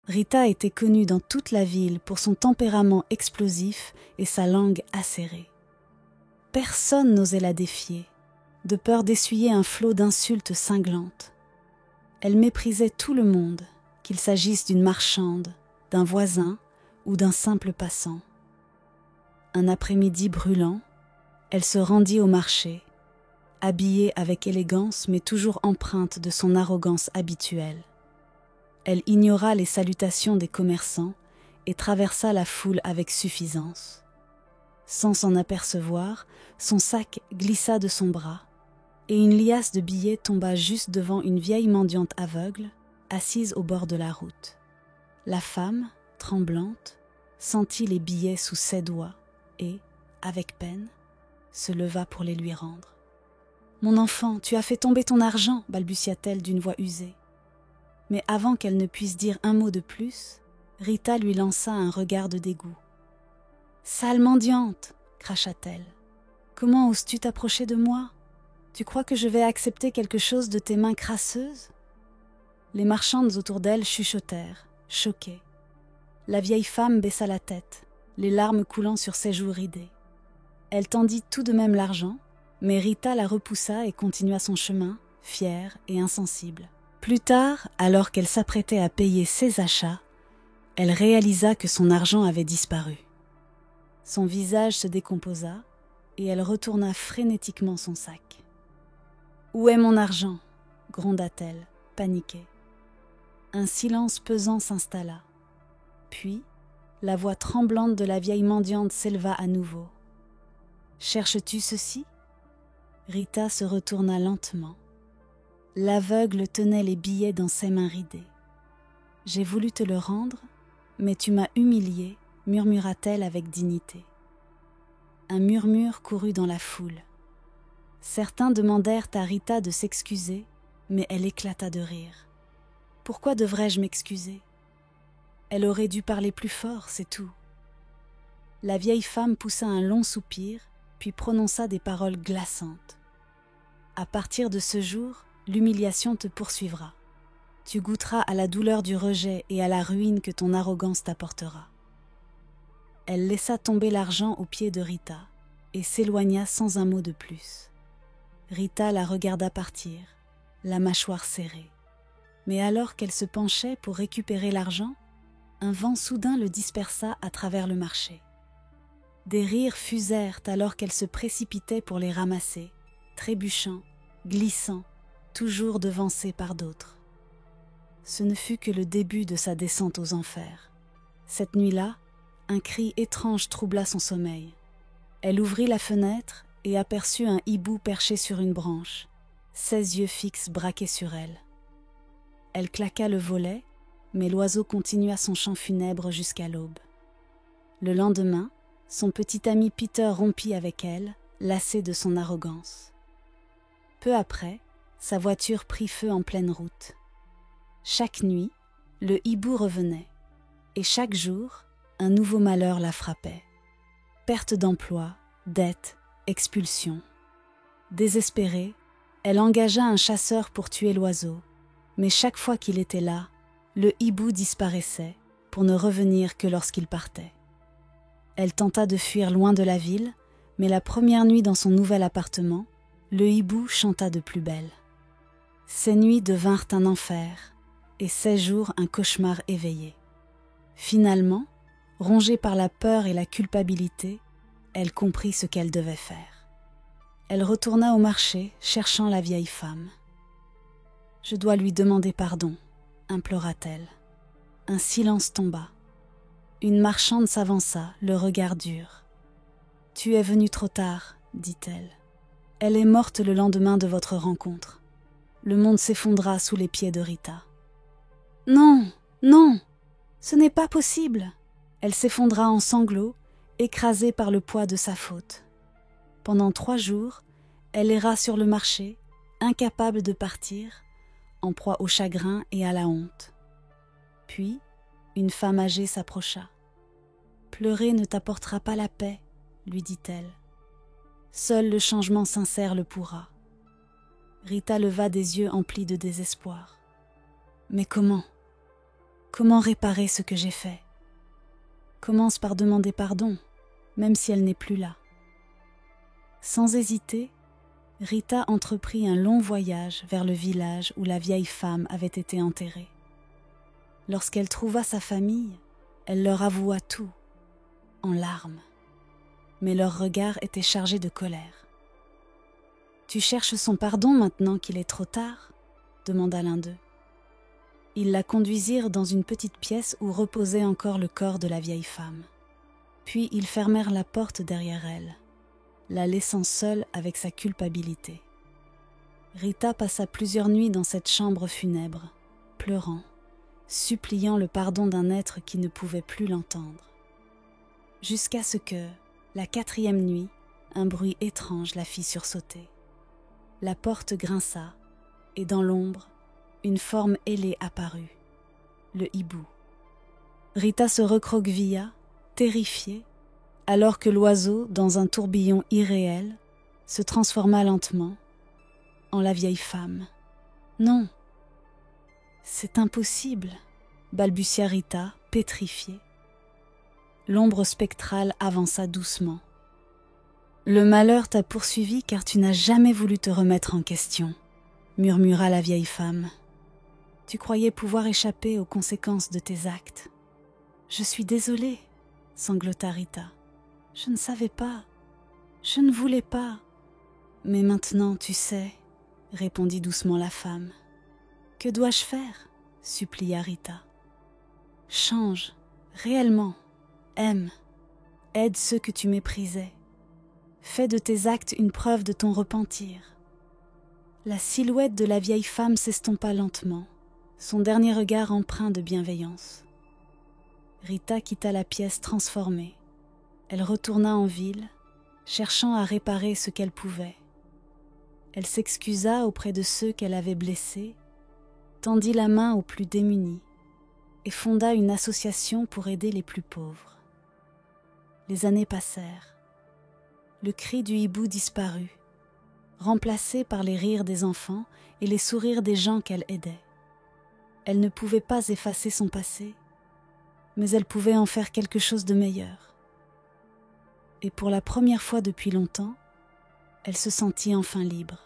Rita était connue dans toute la ville pour son tempérament explosif et sa langue acérée. Personne n'osait la défier, de peur d'essuyer un flot d'insultes cinglantes. Elle méprisait tout le monde, qu'il s'agisse d'une marchande, d'un voisin ou d'un simple passant. Un après-midi brûlant, elle se rendit au marché, habillée avec élégance mais toujours empreinte de son arrogance habituelle. Elle ignora les salutations des commerçants et traversa la foule avec suffisance. Sans s'en apercevoir, son sac glissa de son bras et une liasse de billets tomba juste devant une vieille mendiante aveugle, assise au bord de la route. La femme, tremblante, sentit les billets sous ses doigts et, avec peine, se leva pour les lui rendre. « Mon enfant, tu as fait tomber ton argent » balbutia-t-elle d'une voix usée. Mais avant qu'elle ne puisse dire un mot de plus, Rita lui lança un regard de dégoût. « Sale mendiante » cracha-t-elle. « Comment oses-tu t'approcher de moi ? Tu crois que je vais accepter quelque chose de tes mains crasseuses ?» Les marchandes autour d'elle chuchotèrent, choquées. La vieille femme baissa la tête, les larmes coulant sur ses joues ridées. Elle tendit tout de même l'argent, mais Rita la repoussa et continua son chemin, fière et insensible. Plus tard, alors qu'elle s'apprêtait à payer ses achats, elle réalisa que son argent avait disparu. Son visage se décomposa et elle retourna frénétiquement son sac. « Où est mon argent ?» gronda-t-elle, paniquée. Un silence pesant s'installa. Puis, la voix tremblante de la vieille mendiante s'éleva à nouveau. « Cherches-tu ceci ?» Rita se retourna lentement. L'aveugle tenait les billets dans ses mains ridées. « J'ai voulu te le rendre, mais tu m'as humiliée, » murmura-t-elle avec dignité. Un murmure courut dans la foule. Certains demandèrent à Rita de s'excuser, mais elle éclata de rire. « Pourquoi devrais-je m'excuser ? Elle aurait dû parler plus fort, c'est tout. » La vieille femme poussa un long soupir, puis prononça des paroles glaçantes. « À partir de ce jour, l'humiliation te poursuivra. Tu goûteras à la douleur du rejet et à la ruine que ton arrogance t'apportera. » Elle laissa tomber l'argent aux pieds de Rita et s'éloigna sans un mot de plus. Rita la regarda partir, la mâchoire serrée. Mais alors qu'elle se penchait pour récupérer l'argent, un vent soudain le dispersa à travers le marché. Des rires fusèrent alors qu'elle se précipitait pour les ramasser, trébuchant, glissant, toujours devancée par d'autres. Ce ne fut que le début de sa descente aux enfers. Cette nuit-là, un cri étrange troubla son sommeil. Elle ouvrit la fenêtre et aperçut un hibou perché sur une branche, ses yeux fixes braqués sur elle. Elle claqua le volet, mais l'oiseau continua son chant funèbre jusqu'à l'aube. Le lendemain, son petit ami Peter rompit avec elle, lassé de son arrogance. Peu après, sa voiture prit feu en pleine route. Chaque nuit, le hibou revenait, et chaque jour, un nouveau malheur la frappait. Perte d'emploi, dettes, expulsion. Désespérée, elle engagea un chasseur pour tuer l'oiseau, mais chaque fois qu'il était là, le hibou disparaissait pour ne revenir que lorsqu'il partait. Elle tenta de fuir loin de la ville, mais la première nuit dans son nouvel appartement, le hibou chanta de plus belle. Ces nuits devinrent un enfer, et ces jours un cauchemar éveillé. Finalement, rongée par la peur et la culpabilité, elle comprit ce qu'elle devait faire. Elle retourna au marché, cherchant la vieille femme. « Je dois lui demander pardon », implora-t-elle. Un silence tomba. Une marchande s'avança, le regard dur. « Tu es venue trop tard, » dit-elle. « Elle est morte le lendemain de votre rencontre. » Le monde s'effondra sous les pieds de Rita. « Non, non, ce n'est pas possible !» Elle s'effondra en sanglots, écrasée par le poids de sa faute. Pendant 3 jours, elle erra sur le marché, incapable de partir, en proie au chagrin et à la honte. Puis, une femme âgée s'approcha. « Pleurer ne t'apportera pas la paix, » lui dit-elle. « Seul le changement sincère le pourra. » Rita leva des yeux emplis de désespoir. « Mais comment ? Comment réparer ce que j'ai fait? Commence par demander pardon, même si elle n'est plus là. Sans hésiter, Rita entreprit un long voyage vers le village où la vieille femme avait été enterrée. Lorsqu'elle trouva sa famille, elle leur avoua tout, en larmes. Mais leur regard était chargé de colère. « Tu cherches son pardon maintenant qu'il est trop tard ?» demanda l'un d'eux. Ils la conduisirent dans une petite pièce où reposait encore le corps de la vieille femme. Puis ils fermèrent la porte derrière elle, la laissant seule avec sa culpabilité. Rita passa plusieurs nuits dans cette chambre funèbre, pleurant, suppliant le pardon d'un être qui ne pouvait plus l'entendre. Jusqu'à ce que, la 4e nuit, un bruit étrange la fit sursauter. La porte grinça, et dans l'ombre, une forme ailée apparut, le hibou. Rita se recroquevilla, terrifiée, alors que l'oiseau, dans un tourbillon irréel, se transforma lentement en la vieille femme. « Non, c'est impossible !» balbutia Rita, pétrifiée. L'ombre spectrale avança doucement. « Le malheur t'a poursuivi car tu n'as jamais voulu te remettre en question, » murmura la vieille femme. « Tu croyais pouvoir échapper aux conséquences de tes actes. »« Je suis désolée, » sanglota Rita. « Je ne savais pas. Je ne voulais pas. »« Mais maintenant, tu sais, » répondit doucement la femme. « Que dois-je faire ?» supplia Rita. « Change, réellement. Aime. Aide ceux que tu méprisais. Fais de tes actes une preuve de ton repentir. » La silhouette de la vieille femme s'estompa lentement, son dernier regard empreint de bienveillance. Rita quitta la pièce transformée. Elle retourna en ville, cherchant à réparer ce qu'elle pouvait. Elle s'excusa auprès de ceux qu'elle avait blessés, tendit la main aux plus démunis et fonda une association pour aider les plus pauvres. Les années passèrent. Le cri du hibou disparut, remplacé par les rires des enfants et les sourires des gens qu'elle aidait. Elle ne pouvait pas effacer son passé, mais elle pouvait en faire quelque chose de meilleur. Et pour la première fois depuis longtemps, elle se sentit enfin libre.